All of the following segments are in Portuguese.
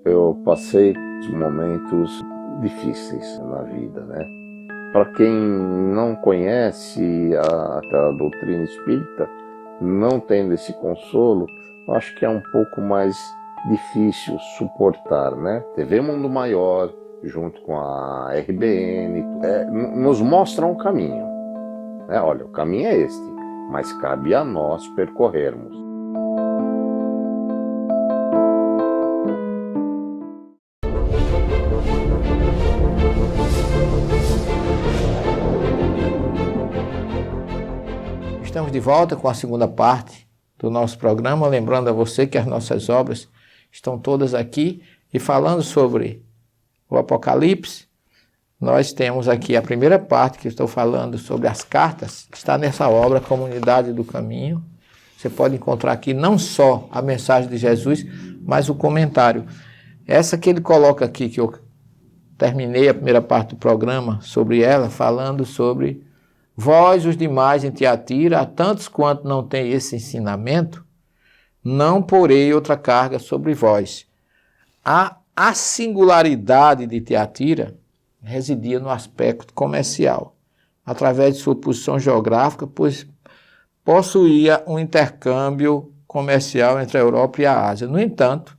Eu passei momentos difíceis na vida, né? Para quem não conhece a doutrina espírita, não tendo esse consolo, eu acho que é um pouco mais difícil suportar, né? TV Mundo Maior, junto com a RBN, nos mostram um caminho, né? Olha, o caminho é este, mas cabe a nós percorrermos. Estamos de volta com a segunda parte do nosso programa, lembrando a você que as nossas obras estão todas aqui, e falando sobre o Apocalipse, nós temos aqui a primeira parte que eu estou falando sobre as cartas, que está nessa obra Comunidade do Caminho. Você pode encontrar aqui não só a mensagem de Jesus, mas o comentário. Essa que ele coloca aqui, que eu terminei a primeira parte do programa sobre ela, falando sobre vós, os demais em Tiatira, a tantos quanto não têm esse ensinamento, não porei outra carga sobre vós. A singularidade de Tiatira residia no aspecto comercial, através de sua posição geográfica, pois possuía um intercâmbio comercial entre a Europa e a Ásia. No entanto,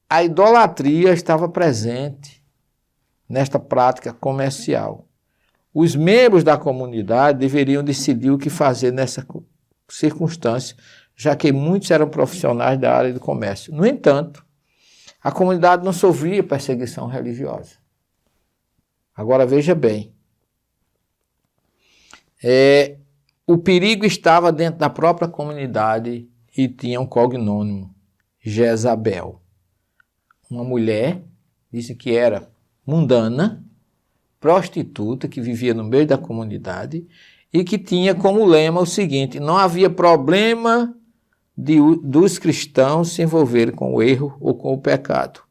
a idolatria estava presente nesta prática comercial. Os membros da comunidade deveriam decidir o que fazer nessa circunstância, já que muitos eram profissionais da área do comércio. No entanto, a comunidade não sofria perseguição religiosa. Agora veja bem, o perigo estava dentro da própria comunidade e tinha um cognônimo, Jezabel. Uma mulher, disse que era mundana, prostituta, que vivia no meio da comunidade e que tinha como lema o seguinte: não havia problema dos cristãos se envolverem com o erro ou com o pecado.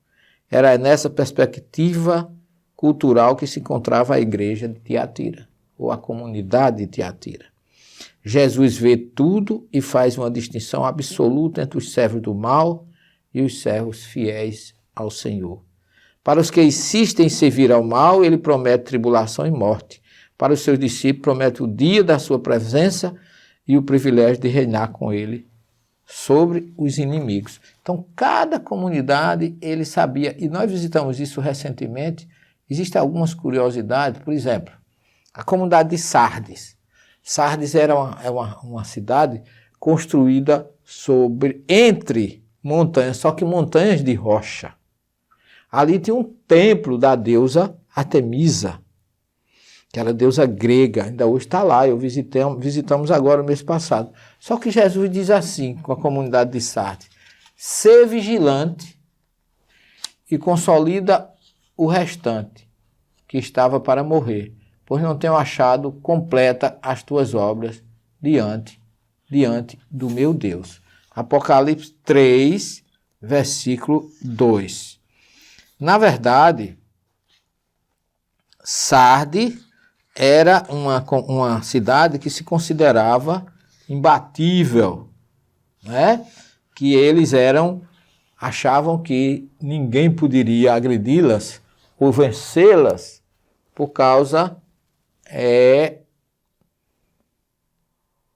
Era nessa perspectiva cultural que se encontrava a igreja de Tiatira, ou a comunidade de Tiatira. Jesus vê tudo e faz uma distinção absoluta entre os servos do mal e os servos fiéis ao Senhor. Para os que insistem em servir ao mal, ele promete tribulação e morte. Para os seus discípulos, promete o dia da sua presença e o privilégio de reinar com ele sobre os inimigos. Então, cada comunidade, ele sabia, e nós visitamos isso recentemente. Existem algumas curiosidades, por exemplo, a comunidade de Sardes. Sardes era uma cidade construída entre montanhas, só que montanhas de rocha. Ali tinha um templo da deusa Artemisa, que era a deusa grega, ainda hoje está lá, visitamos agora no mês passado. Só que Jesus diz assim, com a comunidade de Sardes: ser vigilante e consolida o restante, que estava para morrer, pois não tenho achado completa as tuas obras diante do meu Deus. Apocalipse 3, versículo 2. Na verdade, Sardes era uma cidade que se considerava imbatível, né? Que eles achavam que ninguém poderia agredi-las ou vencê-las por causa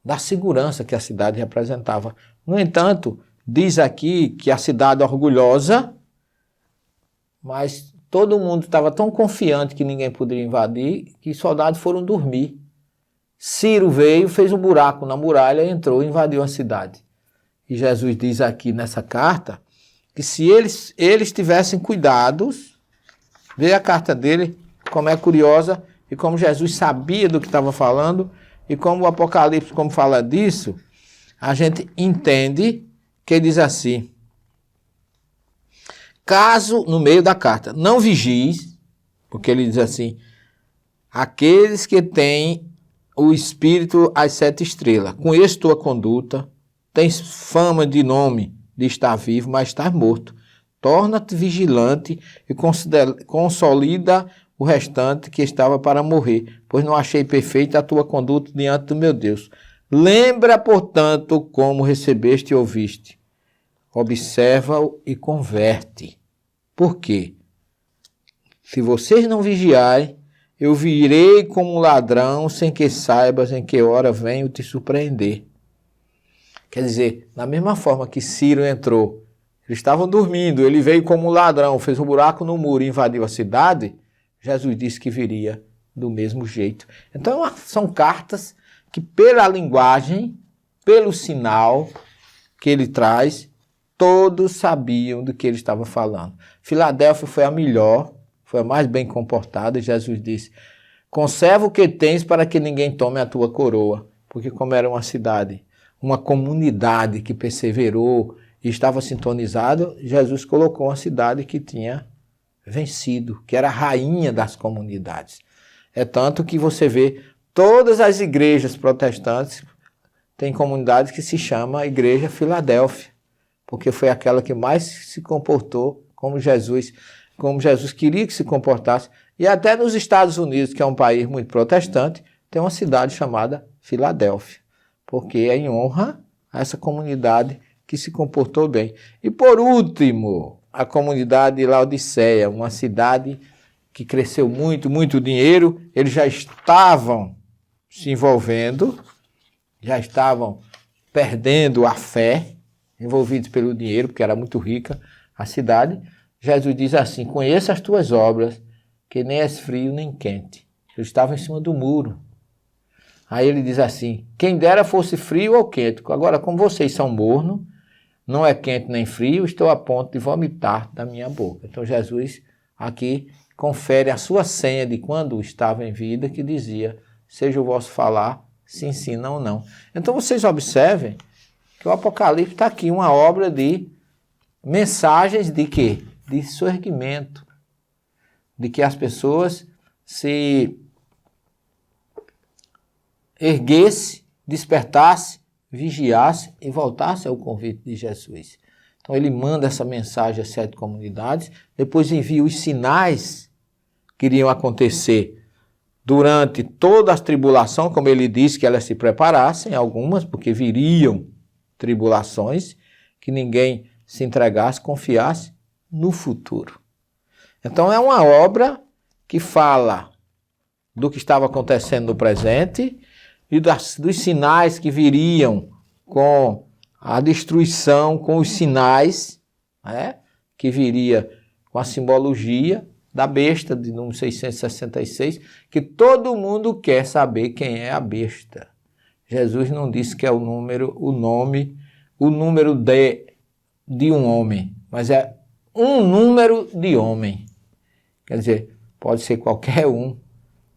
da segurança que a cidade representava. No entanto, diz aqui que a cidade é orgulhosa, mas todo mundo estava tão confiante que ninguém poderia invadir, que os soldados foram dormir. Ciro veio, fez um buraco na muralha, entrou e invadiu a cidade. E Jesus diz aqui nessa carta que se eles tivessem cuidados, vê a carta dele, como é curiosa, e como Jesus sabia do que estava falando, e como o Apocalipse, como fala disso, a gente entende que ele diz assim: caso, no meio da carta, não vigies, porque ele diz assim: aqueles que têm o espírito às 7 estrelas, conheço tua conduta, tens fama de nome de estar vivo, mas estás morto. Torna-te vigilante e consolida o restante que estava para morrer, pois não achei perfeita a tua conduta diante do meu Deus. Lembra, portanto, como recebeste e ouviste. Observa-o e converte. Por quê? Se vocês não vigiarem, eu virei como um ladrão, sem que saibas em que hora venho te surpreender. Quer dizer, da mesma forma que Ciro entrou, eles estavam dormindo, ele veio como um ladrão, fez um buraco no muro e invadiu a cidade, Jesus disse que viria do mesmo jeito. Então, são cartas que, pela linguagem, pelo sinal que ele traz, todos sabiam do que ele estava falando. Filadélfia foi a melhor, foi a mais bem comportada, e Jesus disse: conserva o que tens para que ninguém tome a tua coroa. Porque como era uma cidade, uma comunidade que perseverou e estava sintonizado, Jesus colocou uma cidade que tinha vencido, que era a rainha das comunidades. É tanto que você vê todas as igrejas protestantes têm comunidades que se chama Igreja Filadélfia, porque foi aquela que mais se comportou como Jesus queria que se comportasse. E até nos Estados Unidos, que é um país muito protestante, tem uma cidade chamada Filadélfia, porque é em honra a essa comunidade que se comportou bem. E por último, a comunidade de Laodiceia, uma cidade que cresceu muito, muito dinheiro, eles já estavam se envolvendo, já estavam perdendo a fé, envolvidos pelo dinheiro, porque era muito rica a cidade. Jesus diz assim: conheça as tuas obras, que nem és frio nem quente. Eles estavam em cima do muro. Aí ele diz assim: quem dera fosse frio ou quente. Agora, como vocês são mornos, não é quente nem frio, estou a ponto de vomitar da minha boca. Então Jesus aqui confere a sua senha de quando estava em vida, que dizia: seja o vosso falar, sim, sim, não, não. Então vocês observem que o Apocalipse está aqui, uma obra de mensagens de quê? De surgimento, de que as pessoas se erguessem, despertassem, vigiassem e voltassem ao convite de Jesus. Então ele manda essa mensagem às 7 comunidades, depois envia os sinais que iriam acontecer durante toda a tribulação, como ele disse que elas se preparassem, algumas, porque viriam tribulações, que ninguém se entregasse, confiasse no futuro. Então é uma obra que fala do que estava acontecendo no presente e dos sinais que viriam com a destruição, com os sinais, né, que viria com a simbologia da besta de número 666, que todo mundo quer saber quem é a besta. Jesus não disse que é o número de um homem, mas é um número de homem. Quer dizer, pode ser qualquer um.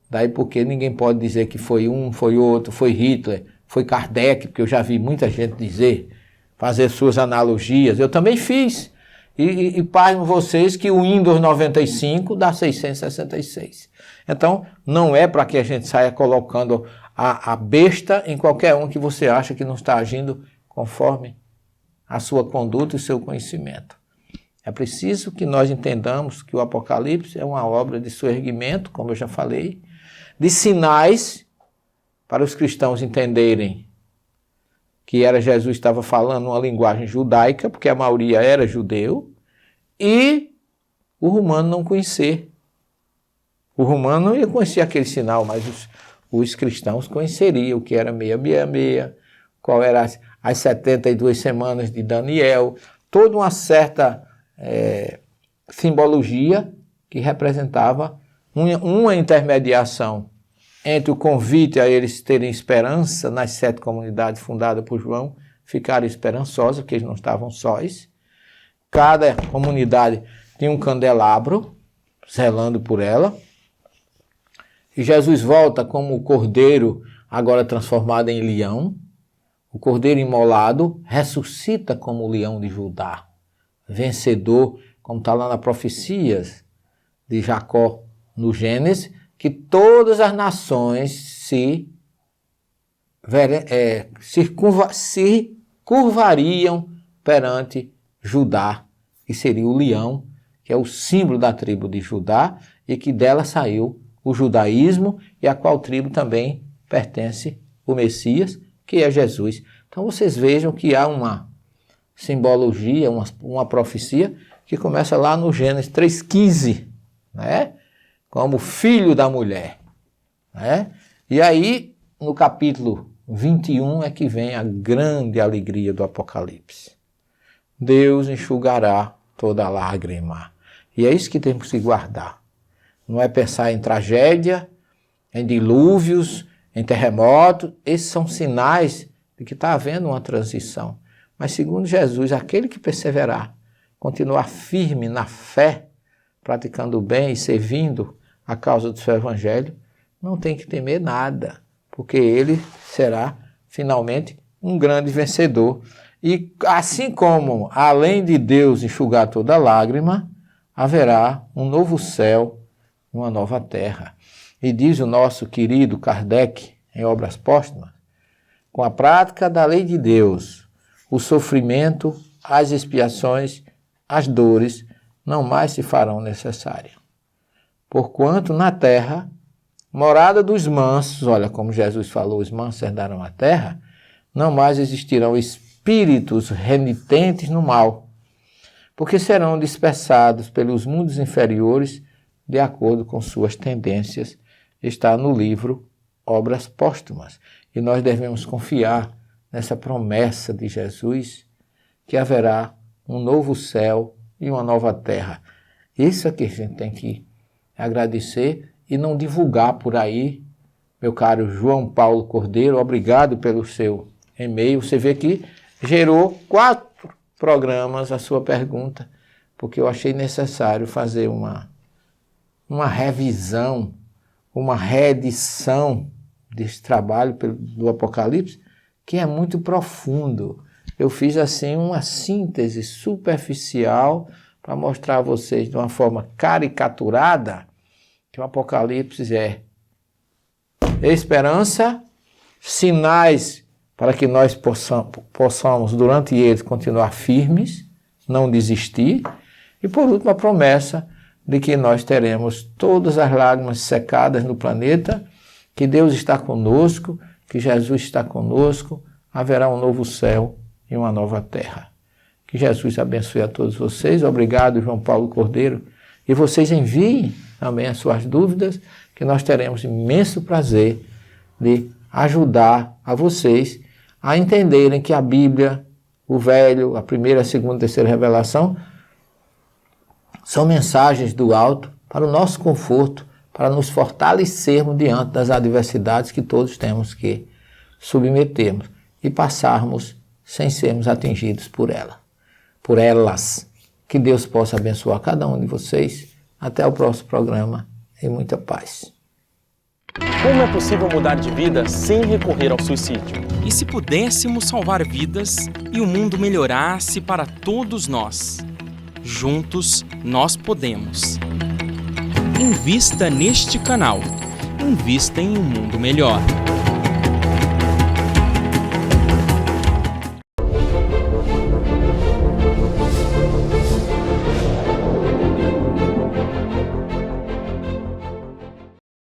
Daí porque ninguém pode dizer que foi um, foi outro, foi Hitler, foi Kardec, porque eu já vi muita gente dizer, fazer suas analogias. Eu também fiz. E pasmem vocês que o Windows 95 dá 666. Então, não é para que a gente saia colocando a besta em qualquer um que você acha que não está agindo conforme a sua conduta e o seu conhecimento. É preciso que nós entendamos que o Apocalipse é uma obra de surgimento, como eu já falei, de sinais para os cristãos entenderem que era Jesus estava falando uma linguagem judaica, porque a maioria era judeu, e o romano não conhecer. O romano não ia conhecer aquele sinal, mas os cristãos conheceriam o que era 666, qual era as 72 semanas de Daniel, toda uma certa simbologia que representava uma intermediação entre o convite a eles terem esperança nas 7 comunidades fundadas por João, ficarem esperançosos, porque eles não estavam sós. Cada comunidade tinha um candelabro zelando por ela. E Jesus volta como o cordeiro, agora transformado em leão. O cordeiro imolado ressuscita como o leão de Judá, vencedor, como está lá nas profecias de Jacó no Gênesis, que todas as nações se curvariam perante Judá, que seria o leão, que é o símbolo da tribo de Judá, e que dela saiu o judaísmo, e a qual tribo também pertence o Messias, que é Jesus. Então vocês vejam que há uma simbologia, uma profecia, que começa lá no Gênesis 3,15, né? Como filho da mulher, né? E aí, no capítulo 21 é que vem a grande alegria do Apocalipse. Deus enxugará toda lágrima. E é isso que temos que guardar. Não é pensar em tragédia, em dilúvios, em terremotos. Esses são sinais de que está havendo uma transição. Mas segundo Jesus, aquele que perseverar, continuar firme na fé, praticando o bem e servindo a causa do seu evangelho, não tem que temer nada, porque ele será finalmente um grande vencedor. E assim como, além de Deus enxugar toda lágrima, haverá um novo céu e uma nova terra. E diz o nosso querido Kardec, em Obras Póstumas, com a prática da lei de Deus, o sofrimento, as expiações, as dores não mais se farão necessárias. Porquanto na terra, morada dos mansos, olha como Jesus falou, os mansos herdarão a terra, não mais existirão espíritos renitentes no mal, porque serão dispersados pelos mundos inferiores de acordo com suas tendências. Está no livro Obras Póstumas. E nós devemos confiar nessa promessa de Jesus que haverá um novo céu e uma nova terra. Isso é que a gente tem que agradecer e não divulgar por aí. Meu caro João Paulo Cordeiro, obrigado pelo seu e-mail. Você vê que gerou 4 programas a sua pergunta, porque eu achei necessário fazer uma revisão, uma reedição desse trabalho do Apocalipse, que é muito profundo. Eu fiz assim uma síntese superficial para mostrar a vocês de uma forma caricaturada que o Apocalipse é esperança, sinais para que nós possamos durante eles continuar firmes, não desistir, e por último a promessa de que nós teremos todas as lágrimas secadas no planeta, que Deus está conosco, que Jesus está conosco, haverá um novo céu e uma nova terra. Que Jesus abençoe a todos vocês. Obrigado, João Paulo Cordeiro. E vocês enviem também as suas dúvidas, que nós teremos imenso prazer de ajudar a vocês a entenderem que a Bíblia, o Velho, a primeira, a segunda e a terceira revelação, são mensagens do alto para o nosso conforto, para nos fortalecermos diante das adversidades que todos temos que submetermos e passarmos sem sermos atingidos por elas. Que Deus possa abençoar cada um de vocês. Até o próximo programa e muita paz. Como é possível mudar de vida sem recorrer ao suicídio? E se pudéssemos salvar vidas e o mundo melhorasse para todos nós? Juntos nós podemos. Invista neste canal. Invista em um mundo melhor.